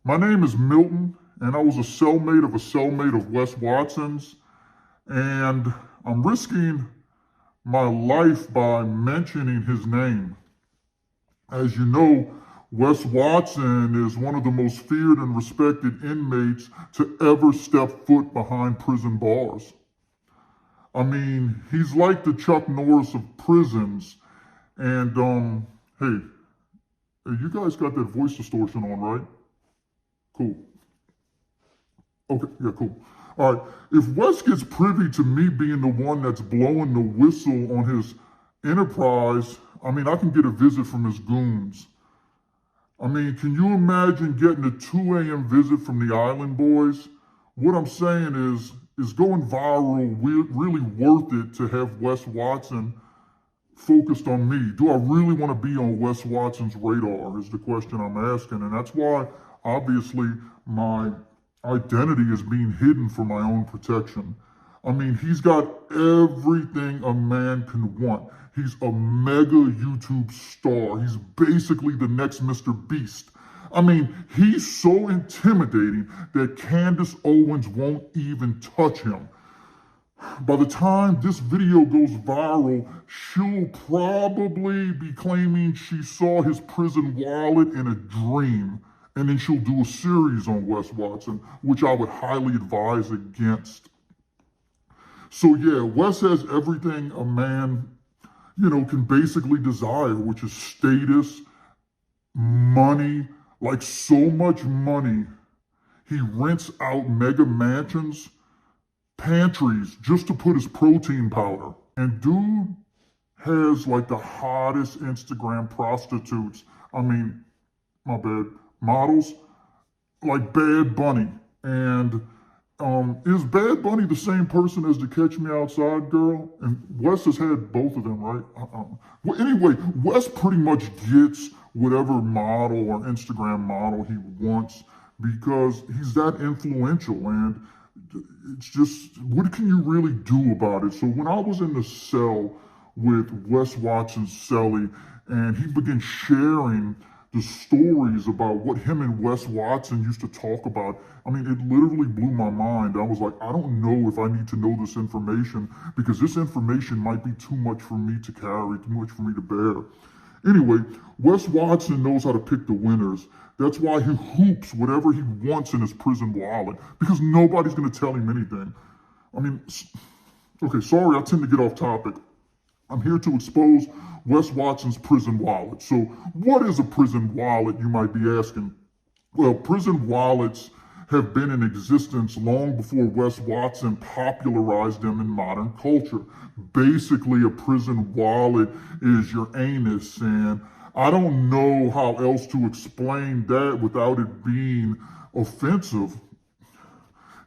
My name is Milton, and I was a cellmate of Wes Watson's, and I'm risking my life by mentioning his name. As you know, Wes Watson is one of the most feared and respected inmates to ever step foot behind prison bars. I mean, he's like the Chuck Norris of prisons. And hey, you guys got that voice distortion on, right? Cool. Okay, yeah, cool. All right. If Wes gets privy to me being the one that's blowing the whistle on his enterprise, I mean, I can get a visit from his goons. I mean, can you imagine getting a 2 a.m. visit from the Island Boys? What I'm saying is going viral really worth it to have Wes Watson focused on me? Do I really want to be on Wes Watson's radar is the question I'm asking. And that's why, obviously, my identity is being hidden for my own protection. I mean, he's got everything a man can want. He's a mega YouTube star. He's basically the next Mr. Beast. I mean, he's so intimidating that Candace Owens won't even touch him. By the time this video goes viral, she'll probably be claiming she saw his prison wallet in a dream. And then she'll do a series on Wes Watson, which I would highly advise against. So yeah, Wes has everything a man, can basically desire, which is status, money, like so much money. He rents out mega mansions, pantries, just to put his protein powder. And dude has like the hottest Instagram prostitutes. I mean, my bad, models, like Bad Bunny. And is Bad Bunny the same person as the Catch Me Outside girl? And Wes has had both of them, right? Well, anyway, Wes pretty much gets whatever model or Instagram model he wants because he's that influential. And it's just, what can you really do about it? So when I was in the cell with Wes Watson's cellie and he began sharing the stories about what him and Wes Watson used to talk about, I mean, it literally blew my mind. I was like, I don't know if I need to know this information because this information might be too much for me to carry, too much for me to bear. Anyway, Wes Watson knows how to pick the winners. That's why he hoops whatever he wants in his prison wallet because nobody's going to tell him anything. I mean, okay, sorry, I tend to get off topic. I'm here to expose Wes Watson's prison wallet. So what is a prison wallet, you might be asking? Well, prison wallets have been in existence long before Wes Watson popularized them in modern culture. Basically, a prison wallet is your anus, and I don't know how else to explain that without it being offensive.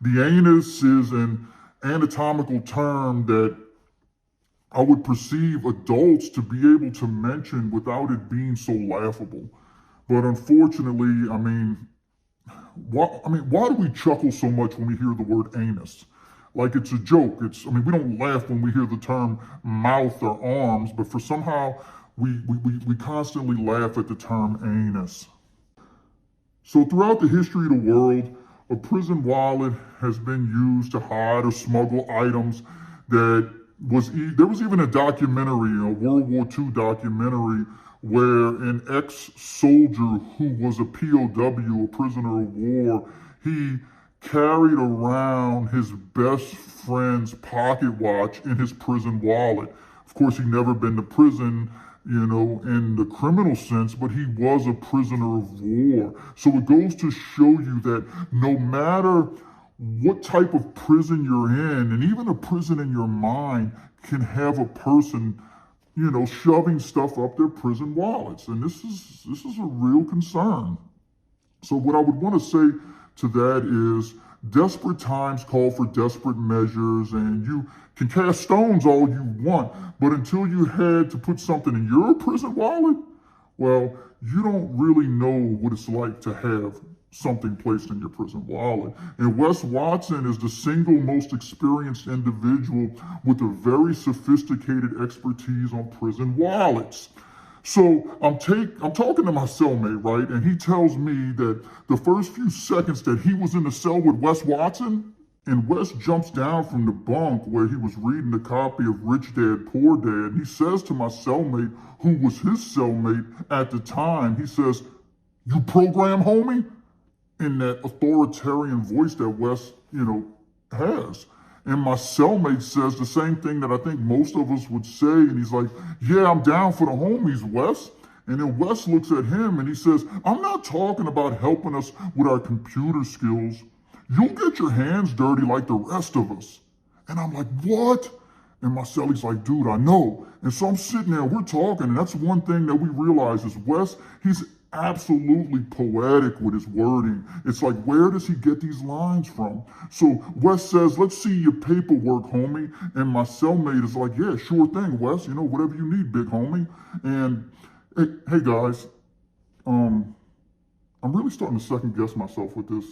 The anus is an anatomical term that I would perceive adults to be able to mention without it being so laughable. But unfortunately, why do we chuckle so much when we hear the word anus? Like it's a joke. We don't laugh when we hear the term mouth or arms, but for somehow we constantly laugh at the term anus. So throughout the history of the world, a prison wallet has been used to hide or smuggle items there was even a documentary, a World War II documentary, where an ex-soldier who was a POW, a prisoner of war, he carried around his best friend's pocket watch in his prison wallet. Of course, he'd never been to prison, in the criminal sense, but he was a prisoner of war. So it goes to show you that no matter what type of prison you're in, and even a prison in your mind can have a person, shoving stuff up their prison wallets. And this is a real concern. So what I would want to say to that is desperate times call for desperate measures, and you can cast stones all you want, but until you had to put something in your prison wallet, well, you don't really know what it's like to have something placed in your prison wallet. And Wes Watson is the single most experienced individual with a very sophisticated expertise on prison wallets. So I'm talking to my cellmate, right? And he tells me that the first few seconds that he was in the cell with Wes Watson, and Wes jumps down from the bunk where he was reading a copy of Rich Dad, Poor Dad. And he says to my cellmate, who was his cellmate at the time, he says, "You program, homie?" In that authoritarian voice that Wes, has. And my cellmate says the same thing that I think most of us would say. And he's like, "Yeah, I'm down for the homies, Wes." And then Wes looks at him and he says, "I'm not talking about helping us with our computer skills. You'll get your hands dirty like the rest of us." And I'm like, "What?" And my cellie's like, "Dude, I know." And so I'm sitting there, we're talking, and that's one thing that we realize is Wes, he's absolutely poetic with his wording. It's like, where does he get these lines from? So Wes says, "Let's see your paperwork, homie." And my cellmate is like, "Yeah, sure thing, Wes. Whatever you need, big homie." And hey guys, I'm really starting to second guess myself with this.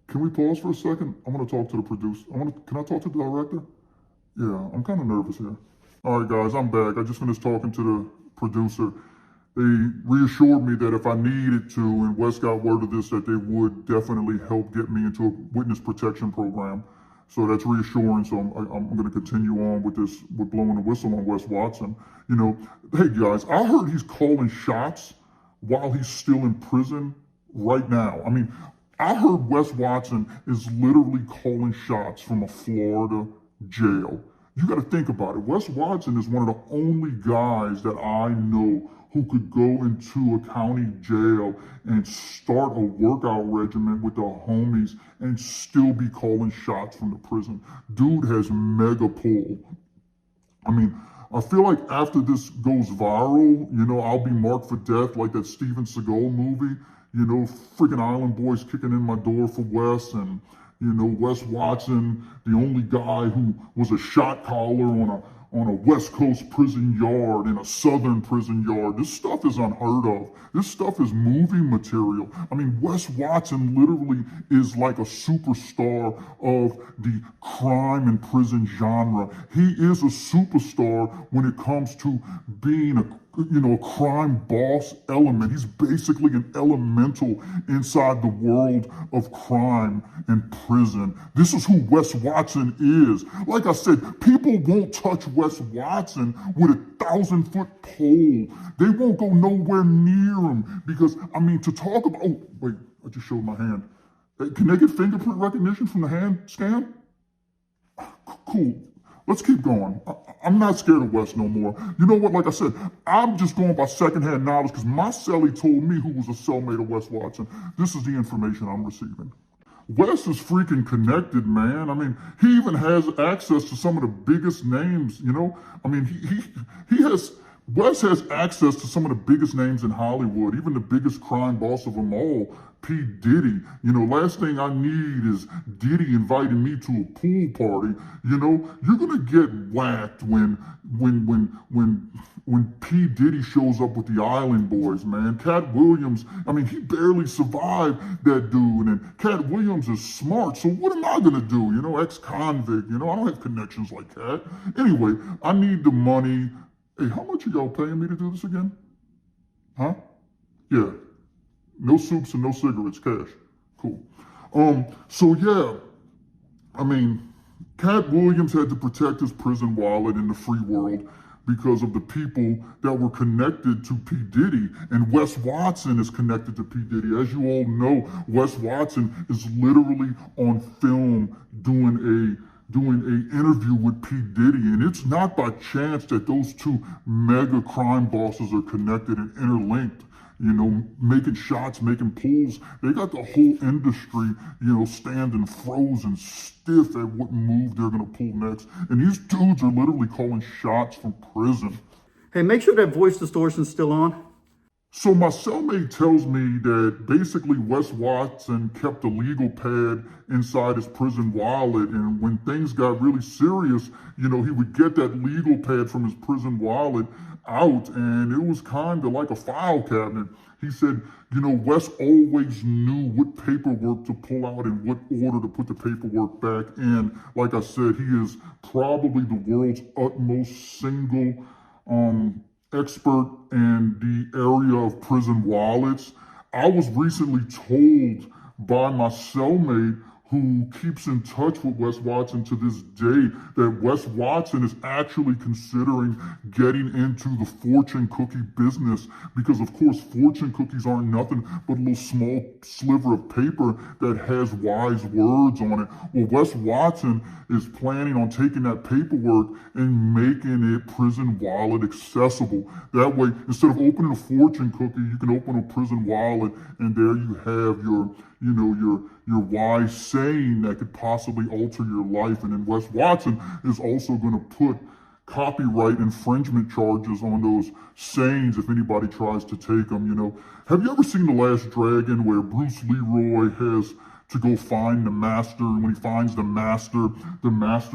Can we pause for a second? I want to talk to the producer. Can I talk to the director? Yeah, I'm kind of nervous here. All right, guys, I'm back. I just finished talking to the producer. They reassured me that if I needed to, and Wes got word of this, that they would definitely help get me into a witness protection program. So that's reassuring. So I'm going to continue on with this, with blowing the whistle on Wes Watson. Hey guys, I heard he's calling shots while he's still in prison right now. I mean, I heard Wes Watson is literally calling shots from a Florida jail. You got to think about it. Wes Watson is one of the only guys that I know who could go into a county jail and start a workout regimen with the homies and still be calling shots from the prison. Dude has mega pull. I mean, I feel like after this goes viral, I'll be marked for death like that Steven Seagal movie. Freaking Island Boys kicking in my door for Wes, and Wes Watson, the only guy who was a shot caller on a West Coast prison yard in a Southern prison yard. This stuff is unheard of. This stuff is movie material. I mean, Wes Watson literally is like a superstar of the crime and prison genre. He is a superstar when it comes to being a crime boss element. He's basically an elemental inside the world of crime and prison. This is who Wes Watson is. Like I said, people won't touch Wes Watson with a 1,000-foot pole. They won't go nowhere near him because, to talk about, oh, wait, I just showed my hand. Can they get fingerprint recognition from the hand scan? Cool. Let's keep going. I'm not scared of Wes no more. You know what? Like I said, I'm just going by secondhand knowledge because my cellie told me who was a cellmate of Wes Watson. This is the information I'm receiving. Wes is freaking connected, man. I mean, he even has access to some of the biggest names, Wes has access to some of the biggest names in Hollywood, even the biggest crime boss of them all, P. Diddy. Last thing I need is Diddy inviting me to a pool party. You're gonna get whacked when P. Diddy shows up with the Island Boys, man. Cat Williams, he barely survived that dude, and Cat Williams is smart, so what am I gonna do? Ex-convict, I don't have connections like Cat. Anyway, I need the money. Hey, how much are y'all paying me to do this again? Huh? Yeah. No soups and no cigarettes, cash. Cool. So yeah, Cat Williams had to protect his prison wallet in the free world because of the people that were connected to P. Diddy. And Wes Watson is connected to P. Diddy. As you all know, Wes Watson is literally on film doing an interview with P. Diddy. And it's not by chance that those two mega crime bosses are connected and interlinked. Making shots, making pulls. They got the whole industry, standing frozen, stiff at what move they're going to pull next. And these dudes are literally calling shots from prison. Hey, make sure that voice distortion's still on. So my cellmate tells me that basically Wes Watson kept a legal pad inside his prison wallet, and when things got really serious, he would get that legal pad from his prison wallet out, and it was kind of like a file cabinet. He said, Wes always knew what paperwork to pull out and what order to put the paperwork back in. Like I said, he is probably the world's utmost single expert in the area of prison wallets. I was recently told by my cellmate who keeps in touch with Wes Watson to this day that Wes Watson is actually considering getting into the fortune cookie business because, of course, fortune cookies aren't nothing but a little small sliver of paper that has wise words on it. Well, Wes Watson is planning on taking that paperwork and making it prison wallet accessible. That way, instead of opening a fortune cookie, you can open a prison wallet, and there you have your wise saying that could possibly alter your life. And then Wes Watson is also going to put copyright infringement charges on those sayings if anybody tries to take them. Have you ever seen The Last Dragon where Bruce Leroy has to go find the master, and when he finds the master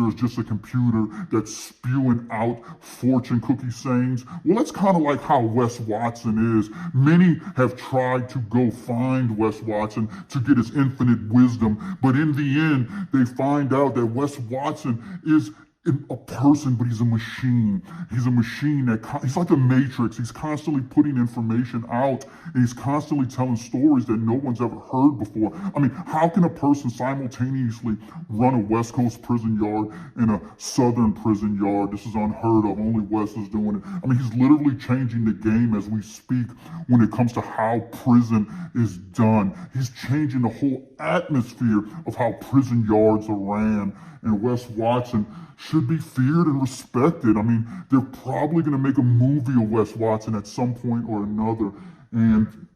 is just a computer that's spewing out fortune cookie sayings? Well, that's kind of like how Wes Watson is. Many have tried to go find Wes Watson to get his infinite wisdom, but in the end, they find out that Wes Watson is a person, but he's a machine. He's a machine he's like a matrix. He's constantly putting information out, and he's constantly telling stories that no one's ever heard before. I mean, how can a person simultaneously run a West Coast prison yard and a Southern prison yard? This is unheard of. Only Wes is doing it. I mean, he's literally changing the game as we speak when it comes to how prison is done. He's changing the whole atmosphere of how prison yards are ran. And Wes Watson should be feared and respected. I mean, they're probably going to make a movie of Wes Watson at some point or another. And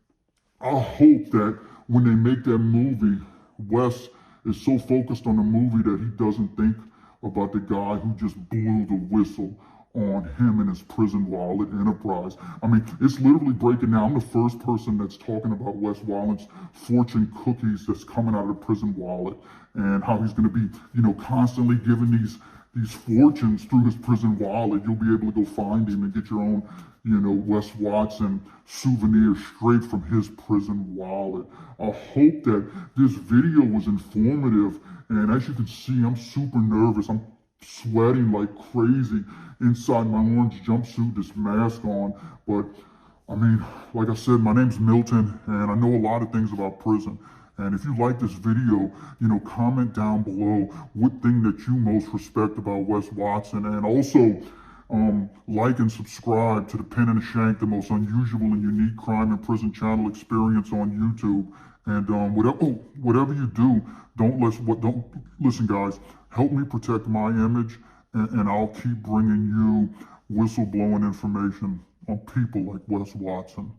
I hope that when they make that movie, Wes is so focused on the movie that he doesn't think about the guy who just blew the whistle on him and his prison wallet enterprise. I mean, it's literally breaking down. I'm the first person that's talking about Wes Watson's fortune cookies that's coming out of the prison wallet, and how he's going to be, constantly giving these fortunes through his prison wallet. You'll be able to go find him and get your own, Wes Watson souvenir straight from his prison wallet. I hope that this video was informative, and as you can see, I'm super nervous. I'm sweating like crazy inside my orange jumpsuit, this mask on. But I mean, like I said, my name's Milton, and I know a lot of things about prison. And if you like this video, comment down below what thing that you most respect about Wes Watson. And also, like and subscribe to the Pen and the Shank, the most unusual and unique crime and prison channel experience on YouTube. And whatever you do, don't listen, guys. Help me protect my image, and I'll keep bringing you whistleblowing information on people like Wes Watson.